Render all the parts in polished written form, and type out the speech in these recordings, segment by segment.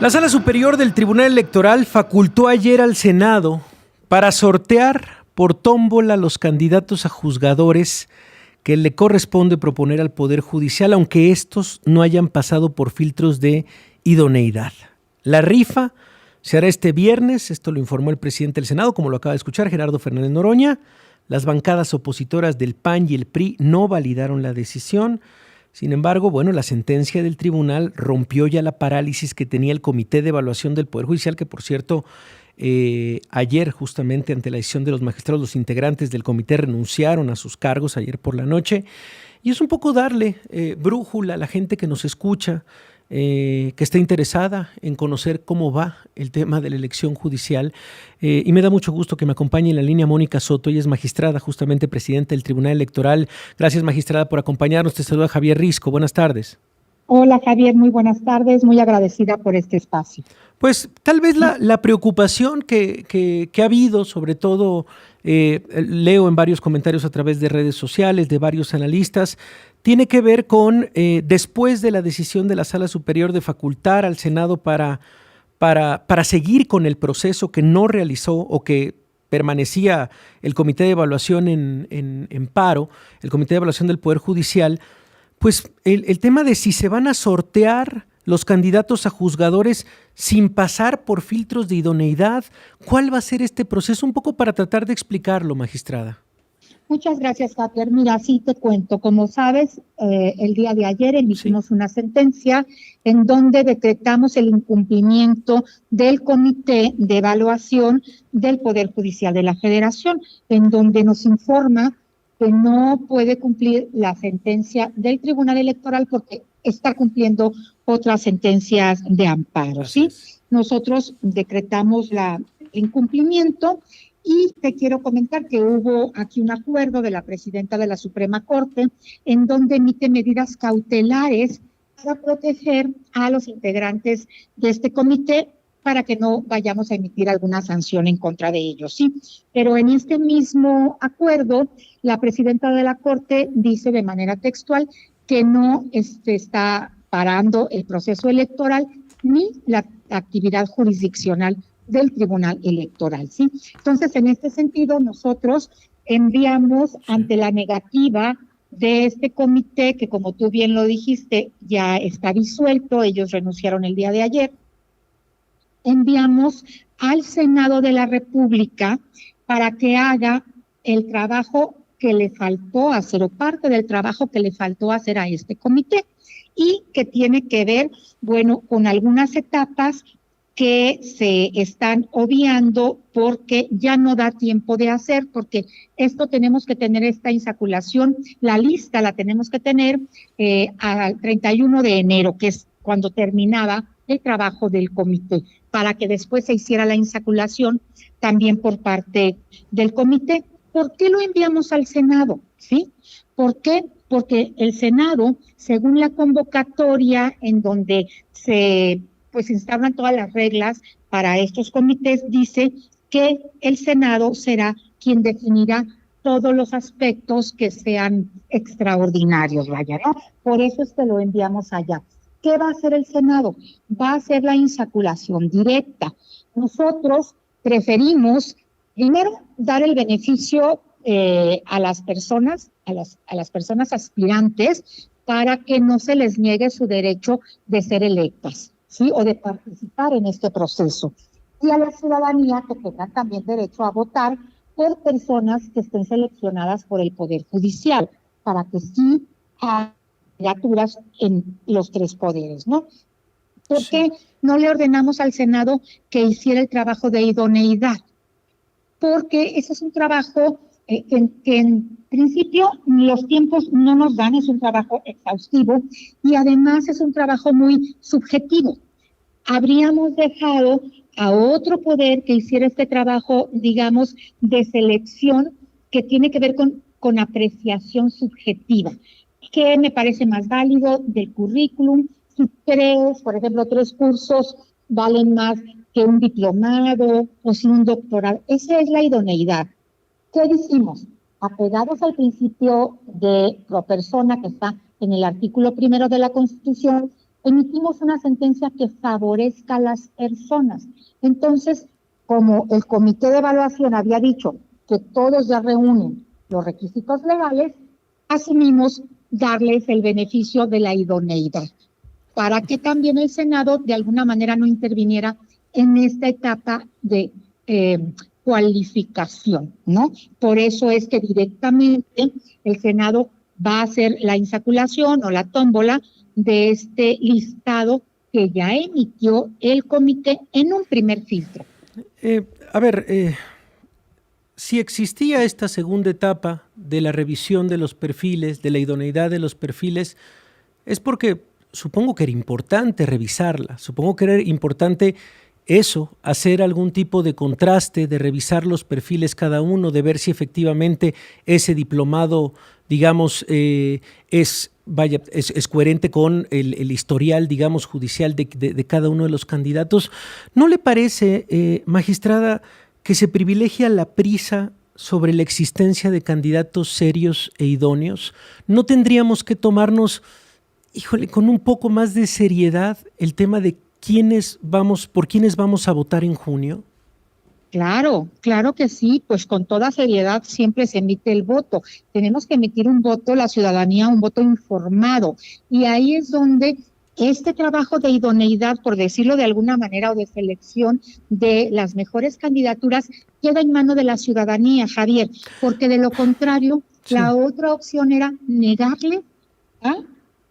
La Sala Superior del Tribunal Electoral facultó ayer al Senado para sortear por tómbola los candidatos a juzgadores que le corresponde proponer al Poder Judicial, aunque estos no hayan pasado por filtros de idoneidad. La rifa se hará este viernes, esto lo informó el presidente del Senado, como lo acaba de escuchar, Gerardo Fernández Noroña. Las bancadas opositoras del PAN y el PRI no validaron la decisión. Sin embargo, la sentencia del tribunal rompió ya la parálisis que tenía el Comité de Evaluación del Poder Judicial, que por cierto, ayer justamente ante la decisión de los magistrados, los integrantes del comité renunciaron a sus cargos ayer por la noche. Y es un poco darle brújula a la gente que nos escucha, que está interesada en conocer cómo va el tema de la elección judicial. Y me da mucho gusto que me acompañe en la línea Mónica Soto. Ella es magistrada, justamente presidenta del Tribunal Electoral. Gracias, magistrada, por acompañarnos. Te saluda Javier Risco. Buenas tardes. Hola, Javier, muy buenas tardes. Muy agradecida por este espacio. Pues tal vez la preocupación que ha habido, sobre todo leo en varios comentarios a través de redes sociales de varios analistas, tiene que ver con después de la decisión de la Sala Superior de facultar al Senado para seguir con el proceso que no realizó o que permanecía el Comité de Evaluación en paro, el Comité de Evaluación del Poder Judicial, pues el tema de si se van a sortear los candidatos a juzgadores sin pasar por filtros de idoneidad. ¿Cuál va a ser este proceso? Un poco para tratar de explicarlo, magistrada. Muchas gracias, Javier. Mira, sí te cuento. Como sabes, el día de ayer emitimos una sentencia en donde decretamos el incumplimiento del Comité de Evaluación del Poder Judicial de la Federación, en donde nos informa que no puede cumplir la sentencia del Tribunal Electoral porque está cumpliendo otras sentencias de amparo, ¿sí? Nosotros decretamos el incumplimiento y te quiero comentar que hubo aquí un acuerdo de la presidenta de la Suprema Corte en donde emite medidas cautelares para proteger a los integrantes de este comité para que no vayamos a emitir alguna sanción en contra de ellos, ¿sí? Pero en este mismo acuerdo, la presidenta de la Corte dice de manera textual que no está parando el proceso electoral ni la actividad jurisdiccional del Tribunal Electoral, ¿sí? Entonces, en este sentido, nosotros enviamos ante la negativa de este comité, que como tú bien lo dijiste, ya está disuelto, ellos renunciaron el día de ayer, enviamos al Senado de la República para que haga el trabajo que le faltó hacer o parte del trabajo que le faltó hacer a este comité y que tiene que ver, con algunas etapas que se están obviando porque ya no da tiempo de hacer, porque esto tenemos que tener esta insaculación, la lista la tenemos que tener al 31 de enero, que es cuando terminaba el trabajo del comité, para que después se hiciera la insaculación también por parte del comité. ¿Por qué lo enviamos al Senado? ¿Sí? ¿Por qué? Porque el Senado, según la convocatoria en donde se instauran todas las reglas para estos comités, dice que el Senado será quien definirá todos los aspectos que sean extraordinarios, ¿no? Por eso es que lo enviamos allá. ¿Qué va a hacer el Senado? Va a hacer la insaculación directa. Nosotros preferimos, primero, dar el beneficio a las personas, a las personas aspirantes, para que no se les niegue su derecho de ser electas, ¿sí? O de participar en este proceso. Y a la ciudadanía que tengan también derecho a votar por personas que estén seleccionadas por el Poder Judicial, para que sí haya candidaturas en los tres poderes, ¿no? ¿Por qué no le ordenamos al Senado que hiciera el trabajo de idoneidad? Porque ese es un trabajo que en principio los tiempos no nos dan, es un trabajo exhaustivo y además es un trabajo muy subjetivo. Habríamos dejado a otro poder que hiciera este trabajo, digamos, de selección que tiene que ver con apreciación subjetiva. ¿Qué me parece más válido del currículum? Si por ejemplo, 3 cursos valen más que un diplomado o si un doctorado. Esa es la idoneidad. ¿Qué decimos? Apegados al principio de pro persona que está en el artículo 1 de la Constitución, emitimos una sentencia que favorezca a las personas. Entonces, como el comité de evaluación había dicho que todos ya reúnen los requisitos legales, asumimos darles el beneficio de la idoneidad, para que también el Senado de alguna manera no interviniera en esta etapa de cualificación, ¿no? Por eso es que directamente el Senado va a hacer la insaculación o la tómbola de este listado que ya emitió el comité en un primer filtro. Si existía esta segunda etapa de la revisión de los perfiles, de la idoneidad de los perfiles, es porque supongo que era importante revisarla, supongo que era importante eso, hacer algún tipo de contraste, de revisar los perfiles cada uno, de ver si efectivamente ese diplomado, digamos, es coherente con el historial, digamos, judicial de cada uno de los candidatos. ¿No le parece, magistrada, que se privilegia la prisa sobre la existencia de candidatos serios e idóneos? ¿No tendríamos que tomarnos, con un poco más de seriedad el tema de por quiénes vamos a votar en junio? Claro, claro que sí, pues con toda seriedad siempre se emite el voto. Tenemos que emitir un voto, la ciudadanía, un voto informado. Y ahí es donde este trabajo de idoneidad, por decirlo de alguna manera, o de selección de las mejores candidaturas, queda en mano de la ciudadanía, Javier, porque de lo contrario, sí, la otra opción era negarle a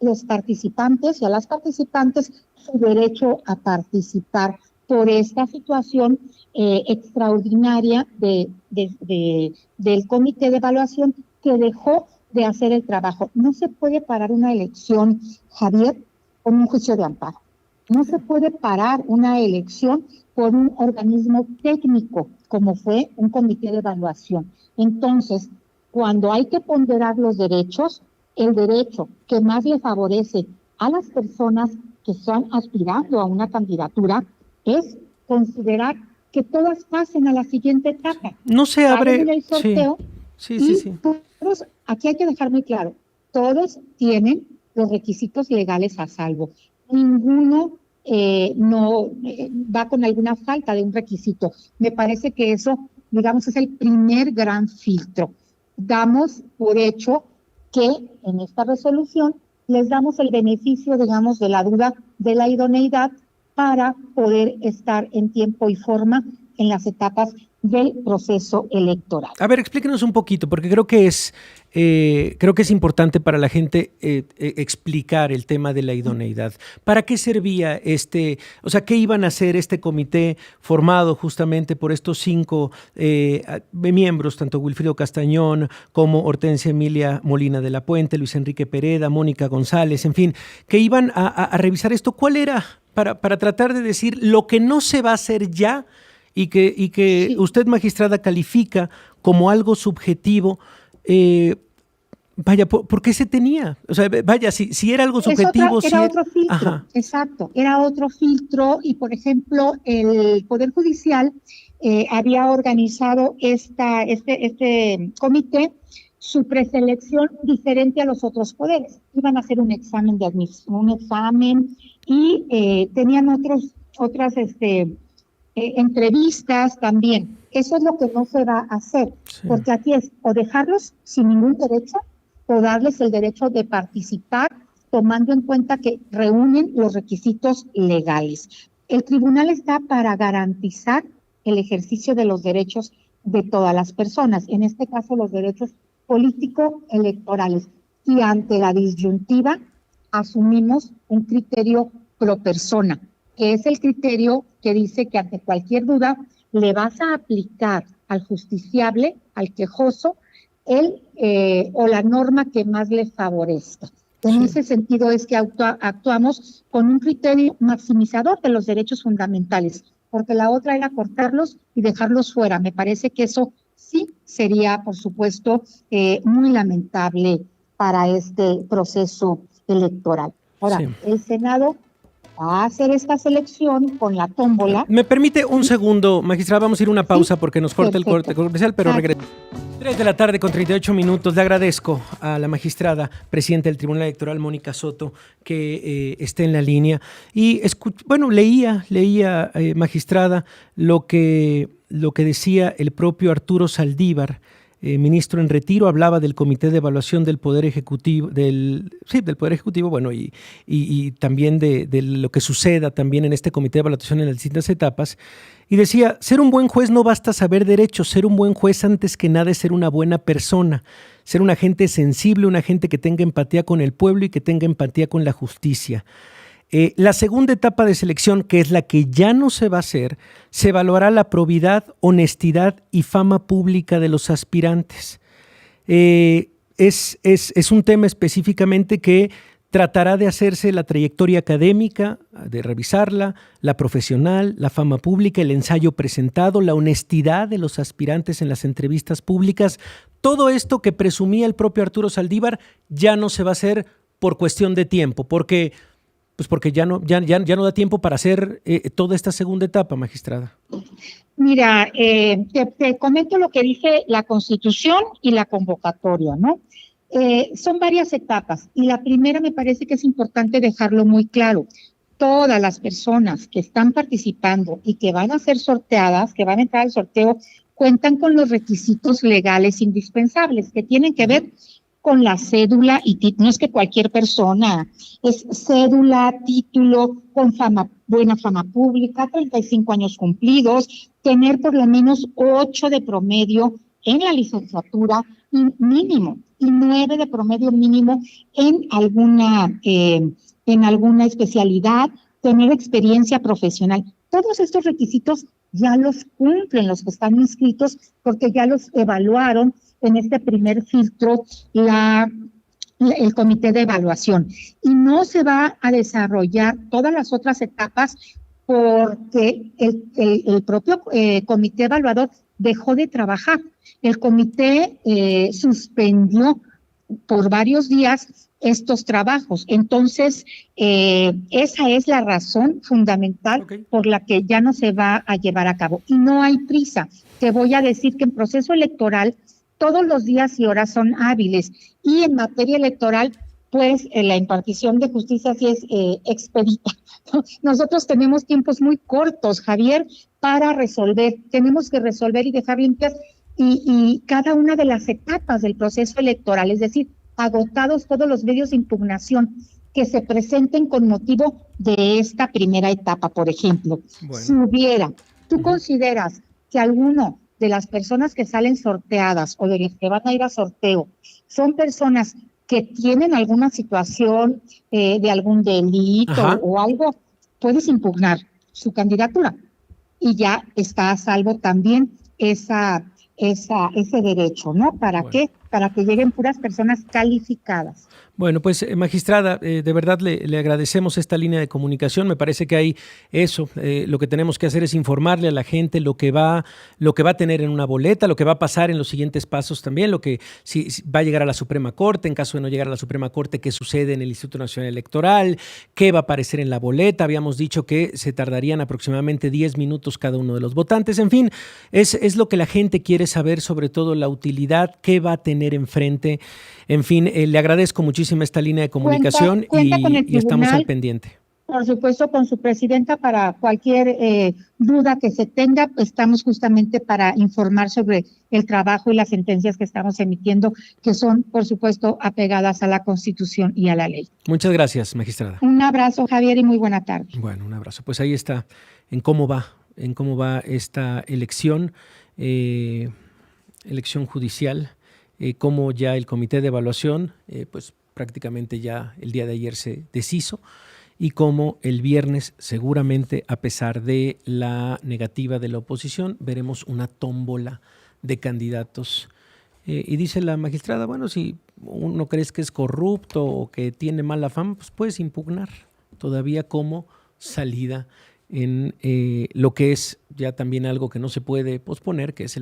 los participantes y a las participantes su derecho a participar por esta situación extraordinaria del comité de evaluación que dejó de hacer el trabajo. No se puede parar una elección, Javier, con un juicio de amparo. No se puede parar una elección por un organismo técnico, como fue un comité de evaluación. Entonces, cuando hay que ponderar los derechos, el derecho que más le favorece a las personas que están aspirando a una candidatura es considerar que todas pasen a la siguiente etapa. No se abre en el sorteo. Sí. Todos, aquí hay que dejar muy claro, todos tienen los requisitos legales a salvo. Ninguno va con alguna falta de un requisito. Me parece que eso, digamos, es el primer gran filtro. Damos por hecho que en esta resolución les damos el beneficio, digamos, de la duda de la idoneidad para poder estar en tiempo y forma en las etapas del proceso electoral. A ver, explíquenos un poquito, porque creo que es importante para la gente explicar el tema de la idoneidad. ¿Para qué servía qué iban a hacer este comité formado justamente por estos 5 miembros, tanto Wilfrido Castañón como Hortensia Emilia Molina de la Puente, Luis Enrique Pereda, Mónica González, en fin, que iban a revisar esto? ¿Cuál era? Para tratar de decir lo que no se va a hacer ya y que sí, usted, magistrada, califica como algo subjetivo. ¿Por qué se tenía? O sea, si era algo subjetivo... Era otro filtro, ajá, exacto, era otro filtro y, por ejemplo, el Poder Judicial había organizado este comité su preselección diferente a los otros poderes. Iban a hacer un examen de admisión, y tenían otras entrevistas también. Eso es lo que no se va a hacer, sí, porque aquí es o dejarlos sin ningún derecho o darles el derecho de participar tomando en cuenta que reúnen los requisitos legales. El tribunal está para garantizar el ejercicio de los derechos de todas las personas, en este caso los derechos político-electorales. Y ante la disyuntiva asumimos un criterio pro persona, que es el criterio que dice que ante cualquier duda le vas a aplicar al justiciable, al quejoso, o la norma que más le favorezca. En ese sentido es que actuamos con un criterio maximizador de los derechos fundamentales, porque la otra era cortarlos y dejarlos fuera. Me parece que eso sí sería, por supuesto, muy lamentable para este proceso electoral. Ahora, sí, el Senado va a hacer esta selección con la tómbola. ¿Me permite un segundo, magistrada? Vamos a ir a una pausa porque nos corta el corte comercial, pero regresamos. 3 de la tarde con 38 minutos. Le agradezco a la magistrada presidenta del Tribunal Electoral, Mónica Soto, que esté en la línea. Y leía, magistrada, lo que decía el propio Arturo Saldívar, ministro en retiro. Hablaba del Comité de Evaluación del Poder Ejecutivo, del Poder Ejecutivo, y también de lo que suceda también en este Comité de Evaluación en las distintas etapas. Y decía, ser un buen juez no basta saber derecho, ser un buen juez antes que nada es ser una buena persona, ser una gente sensible, una gente que tenga empatía con el pueblo y que tenga empatía con la justicia. La segunda etapa de selección, que es la que ya no se va a hacer, se evaluará la probidad, honestidad y fama pública de los aspirantes. Es un tema específicamente que tratará de hacerse la trayectoria académica, de revisarla, la profesional, la fama pública, el ensayo presentado, la honestidad de los aspirantes en las entrevistas públicas. Todo esto que presumía el propio Arturo Saldívar ya no se va a hacer por cuestión de tiempo, porque ya no da tiempo para hacer toda esta segunda etapa, magistrada. Mira, te comento lo que dice la Constitución y la convocatoria, ¿no? Son varias etapas y la primera me parece que es importante dejarlo muy claro. Todas las personas que están participando y que van a ser sorteadas, que van a entrar al sorteo, cuentan con los requisitos legales indispensables que tienen que ver con la cédula y no es que cualquier persona, es cédula, título, con buena fama pública, 35 años cumplidos, tener por lo menos 8 de promedio en la licenciatura mínimo y 9 de promedio mínimo en alguna especialidad, tener experiencia profesional. Todos estos requisitos ya los cumplen los que están inscritos porque ya los evaluaron en este primer filtro el comité de evaluación. Y no se va a desarrollar todas las otras etapas porque el propio comité evaluador dejó de trabajar. El comité suspendió por varios días estos trabajos. Entonces, esa es la razón fundamental por la que ya no se va a llevar a cabo. Y no hay prisa. Te voy a decir que en proceso electoral todos los días y horas son hábiles. Y en materia electoral, pues la impartición de justicia sí es expedita. Nosotros tenemos tiempos muy cortos, Javier, para resolver. Tenemos que resolver y dejar limpias y cada una de las etapas del proceso electoral, es decir, agotados todos los medios de impugnación que se presenten con motivo de esta primera etapa, por ejemplo. Bueno. Si hubiera, ¿tú consideras que alguno de las personas que salen sorteadas o de los que van a ir a sorteo son personas que tienen alguna situación de algún delito o algo? Puedes impugnar su candidatura y ya está a salvo también ese derecho, ¿no? ¿Para qué? Para que lleguen puras personas calificadas. Bueno, pues magistrada, de verdad le agradecemos esta línea de comunicación. Me parece que hay eso, lo que tenemos que hacer es informarle a la gente lo que va a tener en una boleta, lo que va a pasar en los siguientes pasos también, lo que si va a llegar a la Suprema Corte, en caso de no llegar a la Suprema Corte, qué sucede en el Instituto Nacional Electoral, qué va a aparecer en la boleta. Habíamos dicho que se tardarían aproximadamente 10 minutos cada uno de los votantes. En fin, es lo que la gente quiere saber, sobre todo la utilidad, qué va a tener enfrente. En fin, le agradezco muchísimo esta línea de comunicación cuenta con el y estamos al pendiente. Por supuesto, con su presidenta para cualquier duda que se tenga. Estamos justamente para informar sobre el trabajo y las sentencias que estamos emitiendo, que son, por supuesto, apegadas a la Constitución y a la ley. Muchas gracias, magistrada. Un abrazo, Javier, y muy buena tarde. Bueno, un abrazo. Pues ahí está, en cómo va esta elección judicial. Cómo ya el comité de evaluación, pues prácticamente ya el día de ayer se deshizo, y cómo el viernes seguramente, a pesar de la negativa de la oposición, veremos una tómbola de candidatos. Y dice la magistrada, bueno, si uno crees que es corrupto o que tiene mala fama, pues puedes impugnar todavía como salida en lo que es ya también algo que no se puede posponer, que es el